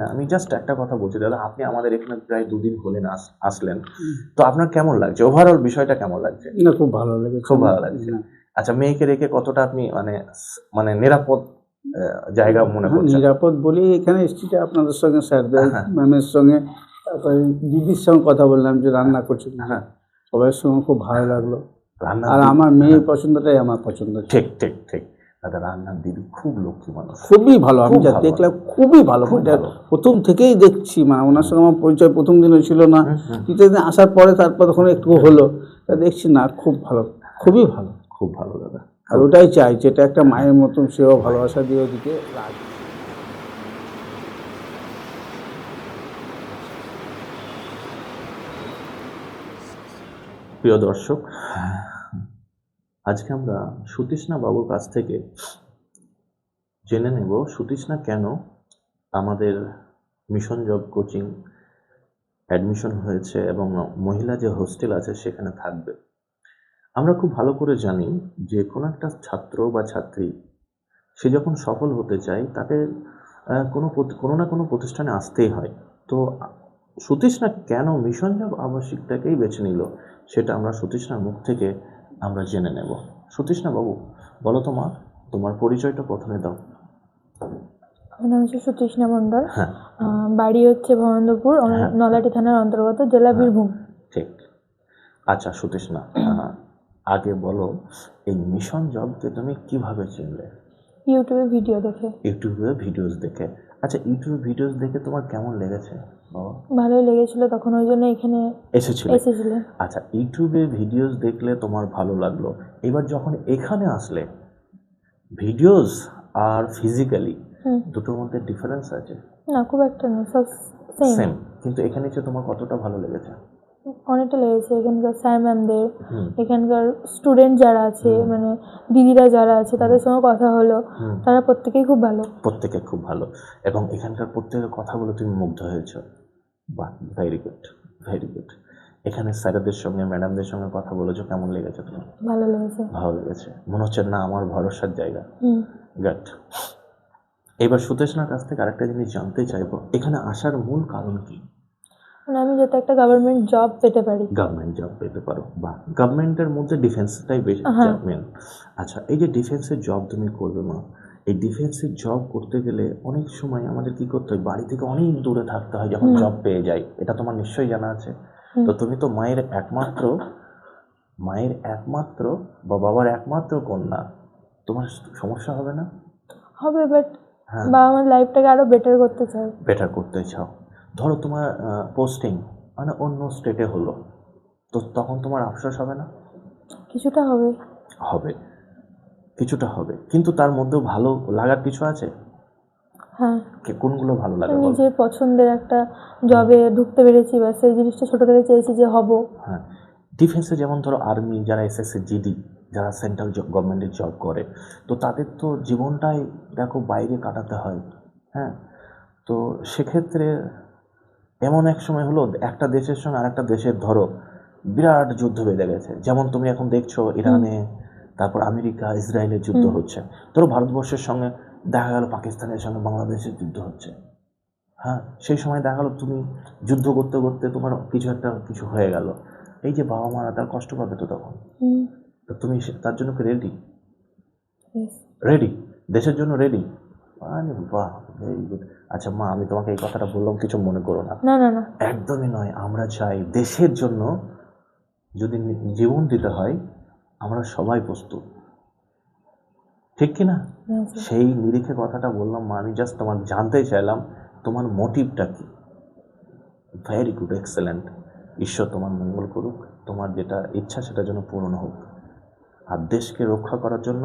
না, আমি জাস্ট একটা কথা বলছি দাদা, আপনি আমাদের এখানে প্রায় 2 দিন হলেন আসলেন, তো আপনার কেমন লাগছে, ওভারঅল বিষয়টা কেমন লাগছে? না, খুব ভালো লেগেছে। খুব ভালো লাগছে। আচ্ছা, মেয়েকে রেখে কতটা আপনি মানে নিরাপদ জায়গা মনে করছেন? নিরাপদ বলি এখানে এসেছি আপনাদের সঙ্গে, স্যারদের হ্যাঁ। ম্যামের সঙ্গে, তারপরে দিদির সঙ্গে কথা বললাম যে রান্না করছে, হ্যাঁ। সবার সঙ্গে খুব ভালো লাগলো। রান্নার আর দিদি- আমার মেয়ের পছন্দটাই আমার পছন্দ। ঠিক ঠিক ঠিক দাদা, রান্নার দিদি খুব লক্ষ্মী মানুষ, খুবই ভালো, আমি খুব যা ভালো। দেখলাম খুবই ভালো। খুব এটা ভালো। প্রথম থেকেই দেখছি, মানে ওনার সঙ্গে আমার পরিচয় প্রথম দিন ছিল না, দ্বিতীয় দিন আসার পরে তারপর তখন একটু হলো, তা দেখছি না খুব ভালো, খুবই ভালো। খুব ভালো দাদা। আর ওটাই চাই, যেটা একটা মায়ের মতন সেও ভালোবাসা দিয়ে ওদিকে রাখবে। প্রিয় দর্শক, আজকে আমরা সুতৃষ্ণা বাবুর কাছ থেকে জেনে নেব সুতৃষ্ণা কেন আমাদের মিশন জব কোচিং অ্যাডমিশন হয়েছে এবং মহিলা যে হোস্টেল আছে সেখানে থাকবে। আমরা খুব ভালো করে জানি যে কোনো একটা ছাত্র বা ছাত্রী সে যখন সফল হতে চায় তাকে কোনো না কোনো প্রতিষ্ঠানে আসতেই হয়। তো সুতৃষ্ণা কেন মিশন জব আবাসিকটাকেই বেছে নিল সেটা আমরা সুতৃষ্ণার মুখ থেকে আমরা জেনে নেব। সুতৃষ্ণা বাবু, বলো তো মা, তোমার পরিচয়টা প্রথমে দাও। আমার নাম হচ্ছে সুতৃষ্ণা মণ্ডল। হ্যাঁ। বাড়ি হচ্ছে ভবানন্দপুর, নলাটি থানার অন্তর্গত, জেলা বীরভূম। ঠিক। আচ্ছা সুতৃষ্ণা, আগে বলো এই মিশন জবকে তুমি কিভাবে চিনলে? ইউটিউবে ভিডিও দেখে। ইউটিউবে ভিডিওস দেখে। আচ্ছা, ইউটিউবে ভিডিওস দেখে তোমার কেমন লেগেছে বাবা? ভালোই লেগেছিল, তখন ওই জন্য এখানে এসেছিলে। আচ্ছা, ইউটিউবে ভিডিওস দেখলে তোমার ভালো লাগলো, এবার যখন এখানে আসলে ভিডিওস আর ফিজিক্যালি দুটোর মধ্যে ডিফারেন্স আছে? না, খুব একটা না, সব সেম। কিন্তু এখানে এসে তোমার কতটা ভালো লেগেছে? অনেকটা লেগেছে। এখানকার স্যার ম্যামদের, এখানকার স্টুডেন্ট যারা আছে, মানে দিদিরা যারা আছে, তাদের সঙ্গে কথা হলো, তারা প্রত্যেকেই খুব ভালো। প্রত্যেকে খুব ভালো, এবং এখানকার প্রত্যেকের কথা বলে তুমি মুগ্ধ হয়েছো। বাহ, ভেরি গুড, ভেরি গুড। এখানে স্যারদের সঙ্গে ম্যাডামদের সঙ্গে কথা বলেছো, কেমন লেগেছে তোমার? ভালো লেগেছে। ভালো লেগেছে, মনে হচ্ছে না আমার ভরসার জায়গা। গুড। এবার সুতৃষ্ণার কাছ থেকে আরেকটা জিনিস জানতে চাইবো, এখানে আসার মূল কারণ কি? মানে আমি যাতে একটা গভর্নমেন্ট জব পেতে পারি। গভর্নমেন্ট জব পেতে পারো, বা গভর্নমেন্টের মধ্যে ডিফেন্সটাই বেশি মেন। আচ্ছা, এই যে ডিফেন্সের জব তুমি করবে মা, এই ডিফেন্সের জব করতে গেলে অনেক সময় আমাদের কি করতে হয়, বাড়ি থেকে অনেক দূরে থাকতে হয় যখন জব পেয়ে যাই, এটা তোমার নিশ্চয়ই জানা আছে। তো তুমি তো মায়ের একমাত্র বা বাবার একমাত্র কন্যা, তোমার সমস্যা হবে না? হবে, বাট বাবা আমার লাইফটাকে আরো বেটার করতে চাই। বেটার করতে চাও। ধরো তোমার পোস্টিং মানে অন্য স্টেটে হলো, তো তখন তোমার আফসোস হবে না? কিছুটা হবে। হবে, কিছুটা হবে, কিন্তু তার মধ্যেও ভালো লাগার কিছু আছে। হ্যাঁ। কোনগুলো ভালো লাগে? নিজের পছন্দের একটা জবে ঢুকতে পেরেছি, বা সেই জিনিসটা ছোট থেকে চেয়েছি যে হব। হ্যাঁ, ডিফেন্সে যেমন ধরো আর্মি, যারা এসএসসি জিডি, যারা সেন্ট্রাল গভর্নমেন্টের জব করে, তো তাদের তো জীবনটাই দেখো বাইরে কাটাতে হয়। হ্যাঁ, তো সেক্ষেত্রে এমন এক সময় হলো একটা দেশের সঙ্গে আরেকটা দেশের ধরো বিরাট যুদ্ধ বেঁধে গেছে, যেমন তুমি এখন দেখছো ইরানে, তারপর আমেরিকা ইসরায়েলের যুদ্ধ হচ্ছে। ধরো ভারতবর্ষের সঙ্গে দেখা গেল পাকিস্তানের সঙ্গে বাংলাদেশের যুদ্ধ হচ্ছে। হ্যাঁ, সেই সময় দেখা গেল তুমি যুদ্ধ করতে করতে তোমার কিছু হয়ে গেল, এই যে বাবা মারা তার কষ্ট পাবে তো তখন। তো তুমি তার জন্য কি রেডি? দেশের জন্য রেডি? মানে বাহ, ভেরি গুড। আচ্ছা মা, আমি তোমাকে এই কথাটা বললাম, কিছু মনে করো না। না না না, একদমই নয়। আমরা চাই দেশের জন্য যদি জীবন দিতে হয়, আমরা সবাই প্রস্তুত, ঠিক কি না? সেই নিরিখে কথাটা বললাম মা, আমি জাস্ট তোমার জানতে চাইলাম তোমার মোটিভটা কি। Very good, excellent. ঈশ্বর তোমার মঙ্গল করুক, তোমার যেটা ইচ্ছা সেটা যেন পূরণ হোক। আর দেশকে রক্ষা করার জন্য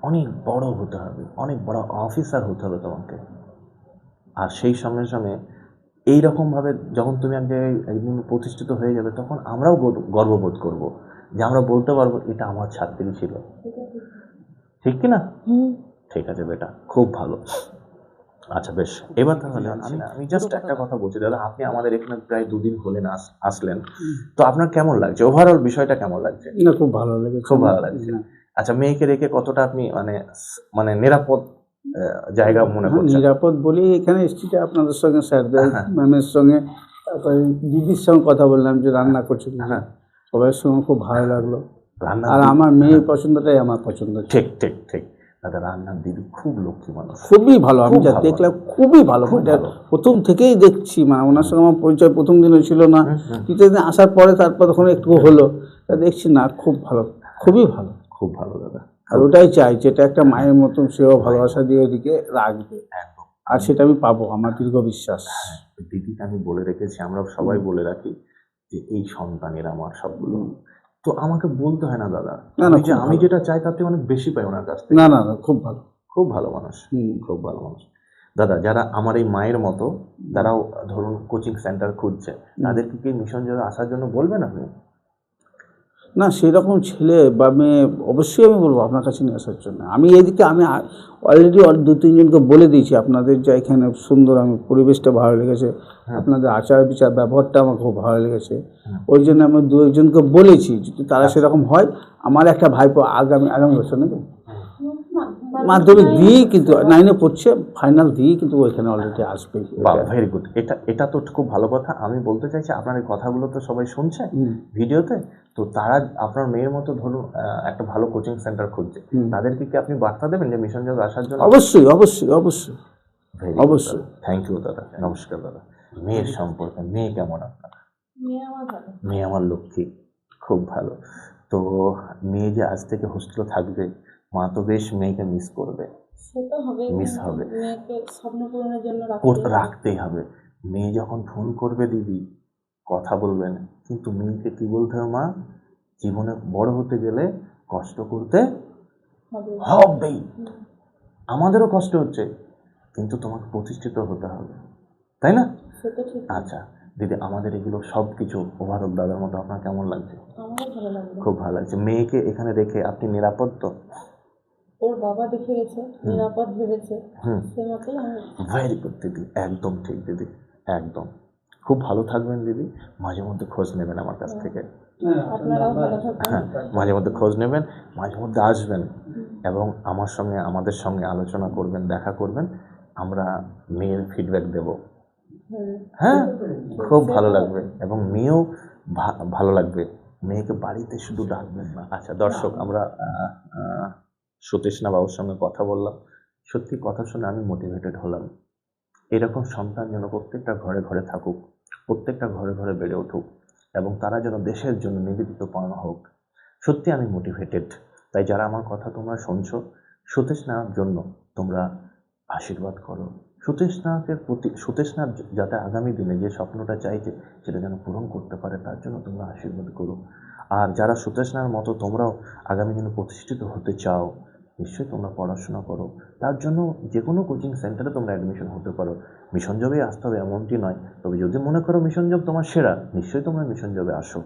অনেক বড় হতে হবে, অনেক বড় অফিসার হতে হবে তোমাকে। আর সেই সঙ্গে সঙ্গে এইরকমভাবে যখন তুমি এক জায়গায় একদিন প্রতিষ্ঠিত হয়ে যাবে, তখন আমরাও গর্ববোধ করব যে আমরা বলতে পারবো এটা আমার ছাত্রী ছিল, ঠিক কি না? ঠিক আছে বেটা, খুব ভালো। আচ্ছা বেশ, এবার তাহলে আমি জাস্ট একটা কথা বলছি দাদা, আপনি আমাদের এখানে প্রায় 2 দিন হলেন আসলেন, তো আপনার কেমন লাগছে, ওভারঅল বিষয়টা কেমন লাগছে? না, খুব ভালো লেগেছে। খুব ভালো লাগছে। আচ্ছা, মেয়েকে রেখে কতটা আপনি মানে নিরাপদ জায়গা মনে করছেন? নিরাপদ বলেই এখানে এসেছি যে আপনাদের সঙ্গে স্যারদের হ্যাঁ। ম্যামের সঙ্গে, তারপরে দিদির সঙ্গে কথা বললাম যে রান্না করছে দিদি। হ্যাঁ। সবার সঙ্গে খুব ভালো লাগলো। রান্নার আর দিদি- আমার মেয়ের পছন্দটাই আমার পছন্দ। ঠিক ঠিক ঠিক দাদা, রান্নার দিদি খুব লক্ষ্মী মানুষ। খুবই ভালো, আমি খুব যা ভালো। দেখলাম খুবই ভালো। খুব এটা ভালো। প্রথম থেকেই দেখছি, মানে ওনার সঙ্গে আমার পরিচয় প্রথম দিন ছিল না, দ্বিতীয় দিন আসার পরে তারপর তখন একটু হলো, তা দেখছি না খুব ভালো, খুবই ভালো। খুব ভালো দাদা। আর ওটাই চাই, যেটা একটা মায়ের মতন সেও ভালোবাসা দিয়ে ওদিকে রাখবে, একদম। আর সেটা আমি পাবো, আমার দীর্ঘ বিশ্বাস। দিদিকে আমি বলে রেখেছি, আমরা সবাই বলে রাখি যে এই সন্তানের আমার সবগুলো। তো আমাকে বলতে হয় না দাদা, না, না, খুব আমি ভালো। যেটা চাই তাতে অনেক বেশি পাই ওনার কাছ থেকে। না না না, খুব ভালো। খুব ভালো মানুষ, খুব ভালো মানুষ। দাদা, যারা আমার এই মায়ের মতো, তারাও ধরুন কোচিং সেন্টার খুঁজছে, তাদেরকে কি মিশন জবে আসার জন্য বলবেন আপনি? না, সেরকম ছেলে বা মেয়ে অবশ্যই আমি বলবো আপনার কাছে নিয়ে আসার জন্য। আমি এইদিকে আমি অলরেডি 2-3 জনকে বলে দিয়েছি আপনাদের যে এখানে সুন্দর, আমি পরিবেশটা ভালো লেগেছে, আপনাদের আচার বিচার ব্যবহারটা আমার খুব ভালো লেগেছে। ওই জন্য আমি 2-1জনকে বলেছি, যদি তারা সেরকম হয়, আমার একটা ভাইপো আগামী বছর নাকি মাধ্যমিক দিয়েই কিন্তু 9-এ পড়ছে, ফাইনাল দিয়েই কিন্তু ওইখানে অলরেডি আসবে। Very good. এটা তো খুব ভালো কথা। আমি বলতে চাইছি, আপনার এই কথাগুলো তো সবাই শুনছে ভিডিওতে, তো তারা আপনার মেয়ের মতো ধরুন একটা ভালো কোচিং সেন্টার খুঁজছে, তাদেরকে কি আপনি বার্তা দেবেন যে মিশন জবে আসার জন্য? অবশ্যই অবশ্যই অবশ্যই অবশ্যই। থ্যাংক ইউ দাদা। নমস্কার দাদা। মেয়ের সম্পর্কে, মেয়ে কেমন আপনার? মেয়ে আমার লক্ষ্মী, খুব ভালো। তো মেয়ে যে আজ থেকে হোস্টেলে থাকবে, মা তো বেশ মেয়েকে মিস করবে। সেটা হবে, মিস হবে, মেয়েকে স্বপ্ন পূরণের জন্য রাখতেই হবে। মেয়ে যখন ফোন করবে দিদি, কথা বলবেন, কিন্তু মেয়েকে কি বলতে হবে, মা জীবনে বড় হতে গেলে কষ্ট করতে হবেই। আমাদেরও কষ্ট হচ্ছে, কিন্তু তোমাকে প্রতিষ্ঠিত হতে হবে, তাই না? সেটা ঠিক। আচ্ছা দিদি, আমাদের এগুলো সব কিছু ওভারঅল দাদার মতো আপনার কেমন লাগছে? আমারও ভালো লাগবে। খুব ভালো লাগছে। মেয়েকে এখানে রেখে আপনি নিরাপদ তো? ওর বাবা দেখে গেছে, নিরাপদ ভেবেছে, সে মতোই আমি। ভেরি গুড দিদি, একদম ঠিক দিদি, একদম। খুব ভালো থাকবেন দিদি, মাঝে মধ্যে খোঁজ নেবেন আমার কাছ থেকে। আপনারাও ভালো থাকবেন। হ্যাঁ, মাঝে মধ্যে খোঁজ নেবেন, মাঝে মধ্যে আসবেন এবং আমাদের সঙ্গে আলোচনা করবেন, দেখা করবেন, আমরা মেয়ের ফিডব্যাক দেব। হ্যাঁ, খুব ভালো লাগবে এবং মেয়েও ভালো লাগবে। মেয়েকে বাড়িতে শুধু ডাকবেন না। আচ্ছা দর্শক, আমরা সতীশনা বাবুর সঙ্গে কথা বললাম, সত্যি কথা শুনে আমি মোটিভেটেড হলাম। এরকম সন্তান যেন প্রত্যেকটা ঘরে ঘরে থাকুক, প্রত্যেকটা ঘরে ঘরে বেড়ে উঠুক এবং তারা যেন দেশের জন্য নিবেদিত প্রাণ হোক। সত্যি আমি মোটিভেটেড। তাই যারা আমার কথা তোমরা শুনছো, সতীশনার জন্য তোমরা আশীর্বাদ করো। সতীশনার যাতে আগামী দিনে যে স্বপ্নটা চাইছে সেটা যেন পূরণ করতে পারে, তার জন্য তোমরা আশীর্বাদ করো। আর যারা সতীশনার মতো তোমরাও আগামী দিনে প্রতিষ্ঠিত হতে চাও, নিশ্চয়ই তোমরা পড়াশোনা করো। তার জন্য যে কোনো কোচিং সেন্টারে তোমরা অ্যাডমিশন হতে পারো। মিশন জবেই আসতে হবে এমনটি নয়, তবে যদি মনে করো মিশন জব তোমার সেরা, নিশ্চয়ই তোমরা মিশন জবে আসো।